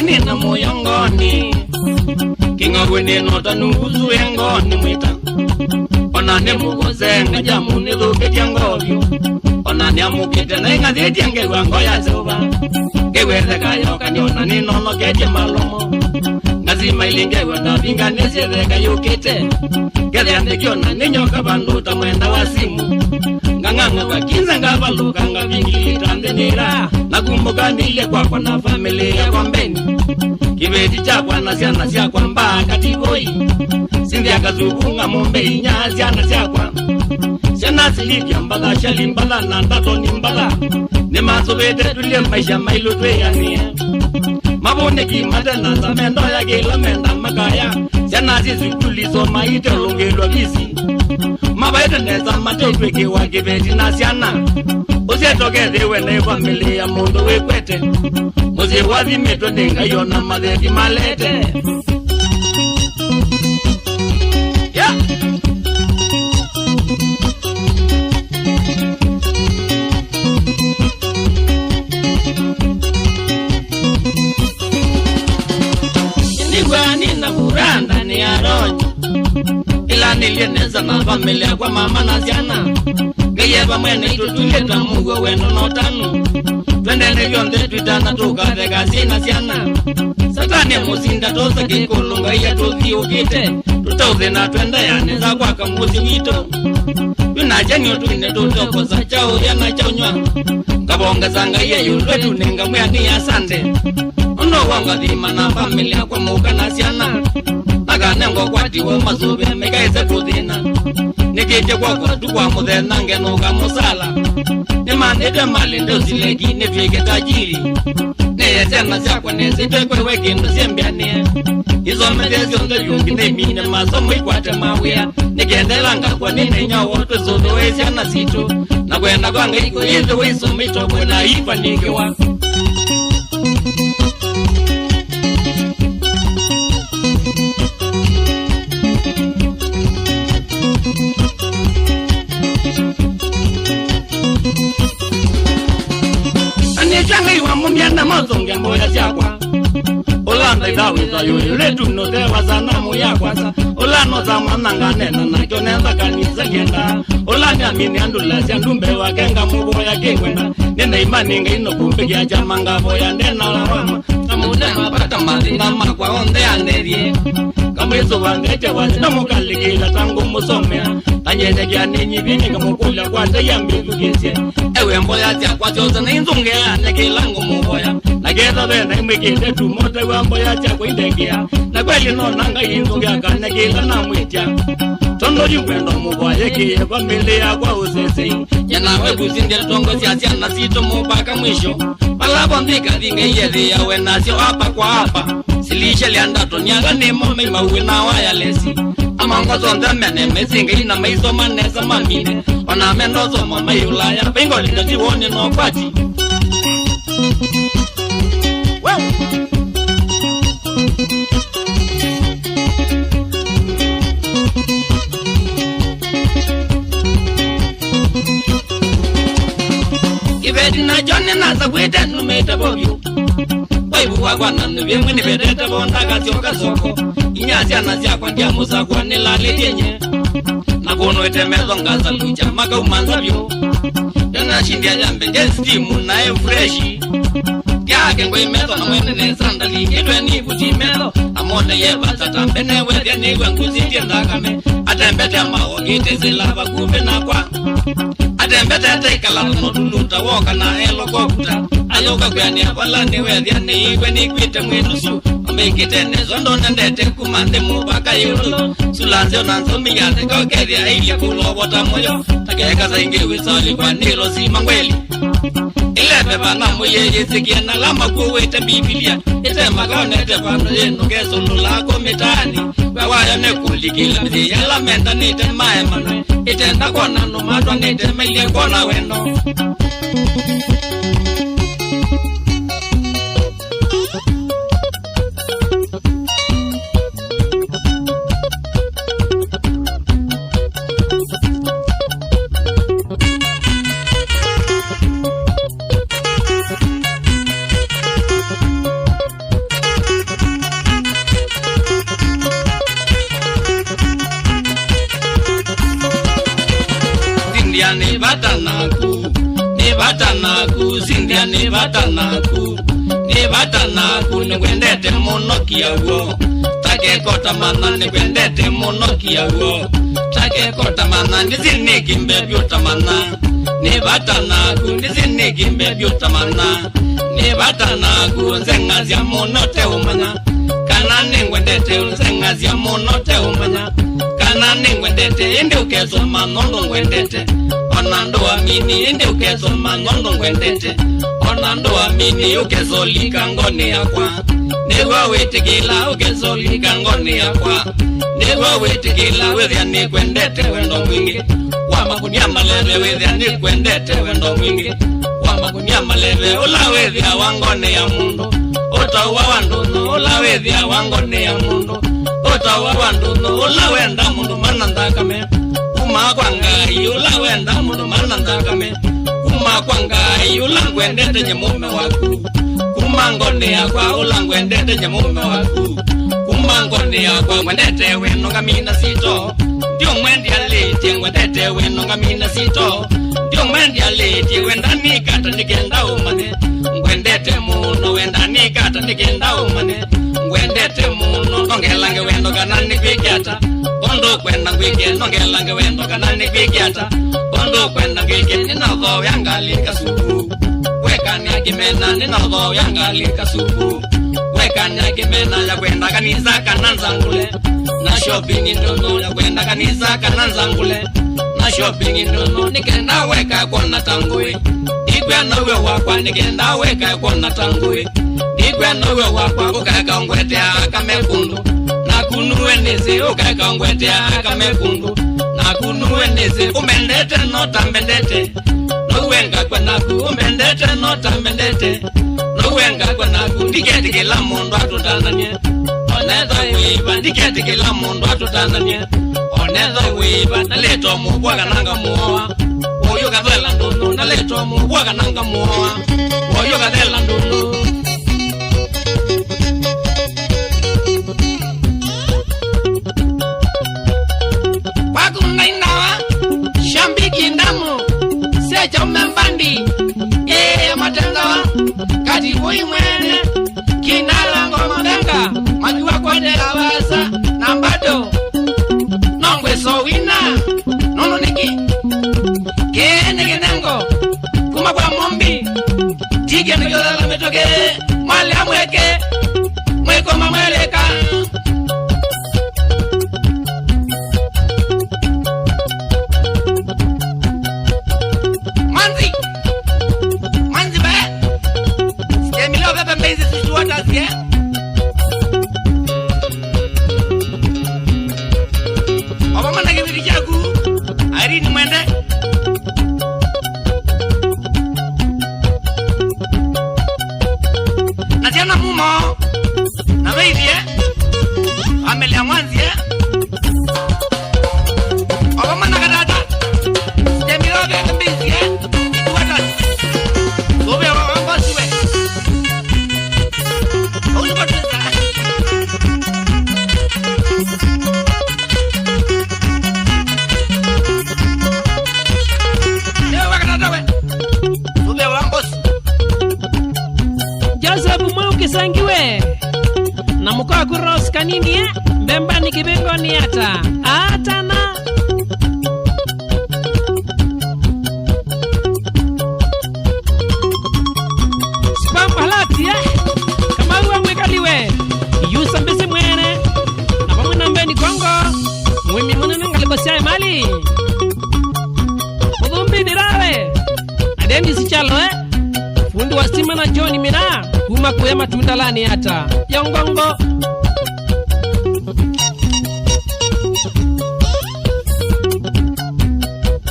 Ningwani na moyongoni Kinga wene nota nuguzu engoni mwita Ona ne mugoze ngajamu niluke kiangobyo Ona ne amukite na inga dhiti ngewa ngoya zoba Geweze kayo kanyona ni nono keje malomo Ngazima ilingewa na vinga nesire kayo kite Gede ande kiona ninyoka banduta mwenda wa simu Nganganga kwa kinza ngabaluka nga vingi tandenira Nakumbuka nile kwa na familia kwa mbeni Kibeti chakwa na siana siakwa mbaka tivoi Sindia kazubunga mombe inya siana siakwa Siana silivya mbala shali mbala na ndato ni mbala Nemaso vete tulie maisha mailu tweyania Mabone ki madana za mendo ya gila menda makaya Siana sisi tuliso maite lungelo visi Mabaita neza matotwe kiwa kibeti na siana Usia tokeze wene familia mundu wekwete Muzi wazi meto nenga yona madheki malete Yeah Ningwani na buranda ni aronyo Ila nilieneza na familia kwa mama na siana Gayeba mwene tutuleta mugo weno notanu Twendele yonde twitana tukadega sina siana Satani musinda tosa kikulunga iya tuzi ukite Tutauze na twenda yaneza kwa kamuzi wito Tunachanyo tuine tutokosa chao yana chaunywa Kabonga zanga iya yulwe tunenga mwani ya sande Uno wanga dhima na familia kwa muka na siana Naganengo kwa tiwa mazube megaise kudhina Nikite kwa tukwa mudhena ngenuka musala Nimanete mali ndo zilegi nifike tajiri Neye tena siakwa nesite kwewe kindu siembianie Izo medezi ondo yungi nemine masomo ikwate mawea Nikendelanga kwa nine nyawo tuzodo wesiana sito Na kwenda kwa ngaiko izo weso mito kwena ifa nikiwa Changai wa mumiana mazonge mboya siakwa Olanda idaweza yoyoletu notewa zanamu ya kwasa Olano za mananga nena na kioneza kanisa genda Olani amini andula siya ndumbe wa kenga muboya kengwenda Nena imani nga ino kumpigi ya jamanga boya ndena la wama Samudema pata mazinda makwa onde anerie Kamwezo wangeche wazina mukalikila tangu musomea Tanyeze kia ninyi vini kamukula kwa tayambi kukisie Ewe mboya siya kwa choza na inzungea nekilangu muboya Nageza vena imwikite tumote wa mboya siya kwa indekia Na kweli no nanga inzungea ka nekila na mwitia Tondo yuwendo muboya kiye familia kwa usesi Yanawe kuzindia tongo siya siya na sito mubaka mwisho Palabo ndika dhinga yedhi ya wenasio hapa kwa hapa Silisha liandato nyaga ni mome mawe na waya lesi Amango zonde mene mesinga ina meiso manesa mamine Ona mendozo mama yulaya Pengo linda jiwone no kwati Ibedi na jone nasa kwete numete bobyo Waibu wakwana nubye nibedete bondaga zioka soko Inyasi anazia kwa ndia musa kwa nilale tienye Nakono etemezo ngaza lucha maka umanzabyo Dena shindia jambe jestimu na freshi Kiake ngwe mezo na mwene nesanda Likidwe ni kuti mezo Amone yeba tatambe newe niwe nguzi tiendakame Atembete mao kite zilava kupe na kwa Atembete teikala noduluta woka na elo kokuta Ayoka kwani apala niwe niwe nikwite mwenusu Ambekite nezondo nendete kumande mubaka yulu Sulanzio nanzo miyate kokethia ili kulobota moyo Takeka zaingi wisoli kwa nilo simangweli Ilepe pana muyeye sikiena lama kuwete Biblia Ite makonete pano yenu kesulu lako mitani Wawaya nekulikila mzi yala menda nite maemane Ite ndakona numatwa nite melie kona weno naku Cynthia ni bata naku nikwendete muno kiaguo takekota mana nikwendete muno kiaguo takekota mana ndiziniki mbebyuta mana ni bata naku ndiziniki mbebyuta mana ni bata naku nzengazia muno te umanya kana ningwendete nzengazia muno te umanya kana ningwendete indi ukesoma nondo ngwendete onando amini indi ukesoma nondo ngwendete onando amini ukezolika ngoni yakwa negwa wetikila ukezolika ngoni yakwa negwa wetikila wethia ni kwendete wendo mwingi wamakunia maleve wethia ni kwendete wendo mwingi wamakunia maleve ula wethia wangoni ya mundu otawa wanduno ula wethia wangoni ya mundu otawa wanduno ula wenda mundu manandakame kuma kwa ngai ula wenda mundu manandakame kuma kwa ngai ula ngwendete nyemume waku kuma ngoni yakwa ula ngwendete nyemume waku kuma ngoni yakwa ngwendete weno ngamina sito ndio mwendi alete ngwendete weno ngamina sito ndio mwendi alete wenda nikata nikenda umane ngwendete muno wenda nikata nikenda umane ngwendete muno nongelange wendo kanani kwikyata ondo kwenda kwike nongelange wendo kanani kwikyata ondo kwenda kwike ninavo yangalika suku wekanya kimena ninavo yangalika suku wekanya kimena ya kwenda kanisa kananzangule na shopping ndono ya kwenda kanisa kananzangule na shopping ndono nikenda weka kona tangui igwe nawe wakwa nikenda weka kona tangui igwe nawe wakwa ukaka ngwete akamekundu na kunuwe nezi ukaka ngwete akamekundu na kunuwe nezi umendete nota mbendete nowenga kwa naku umendete nota mbendete nowenga kwa naku ndiketi kila mundu atutananye oneza wiba ndiketi kila mundu atutananye oneza wiba naleto mubwa kananga muowa oyo kadela ndunu naleto mubwa kananga muowa oyo kadela ndunu wakunainawa shambiki ndamu secha umembandi matengawa kati uimwene kinala ngoma benga majuwa kwendela wasa na mbado nongwe sowina nono niki kene kenengo kuma kwa mombi tige nigolala metoke mwale amweke mweko mamweleka manzi ba stemilo bebe mbezi situata zie obamana kibiri chaku arini mwende nasiana mumo na beidie amelia mwanzie obamana kadata stemilo bebe mbezi situata sobe wambasiwe oulipoteza Sangiwe na mkoa kuros kanini mbemba ni kibengo ni atana spambalati kama uwa mwekaliwe yusa mbisi mwene na pamuna mbeni kongo mwimi munene ngalikosiae mali mudhumbi nirawe adendi sichalo fundi wa stima na John Mira kuma kuya matunda lani hata yongongo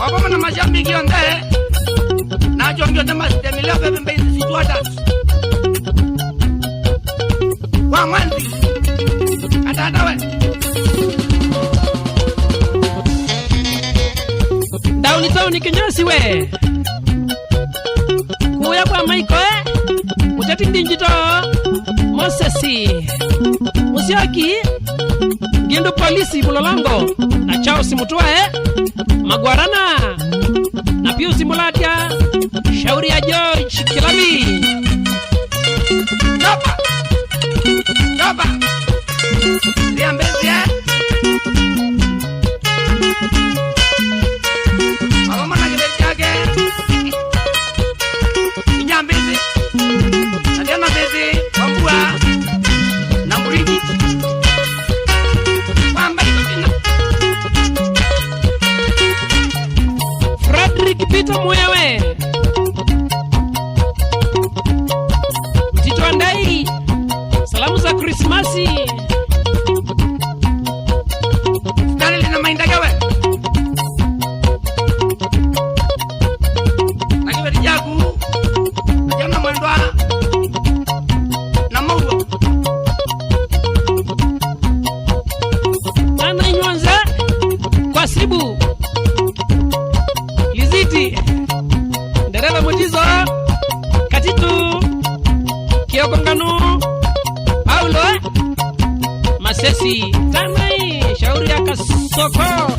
wabama na majambi kionde na jongyo tema sitemileo bebe mbezi situata kwa mwanzi atatawe dauni tauni kinyasi we kuya kwa maiko mutati ndinjito Mosesi Musyoki Gindu polisi Bulolongo na Charles Mutuae Magwarana na Pius Mulatia shauri ya George Kilabi. Topa. Topa. Liambezi ya. Mama na kile chake. Inyambezi. Adiana bezi. Wambua. Na muriki. Wamba ikina. Frederick Peter Mwewe. Mtito Andai. Salamu za Krismasi. Dale na mainda gawe. Nakiwe dijagu. Najana mwendwa. Na mauro. Nana Nywanza. Kwa Sibu. Liziti. Dereva Mutizo. Katitu. Kioko Nganu. Paulo Masesi. Tanai shauri ya Kasoko.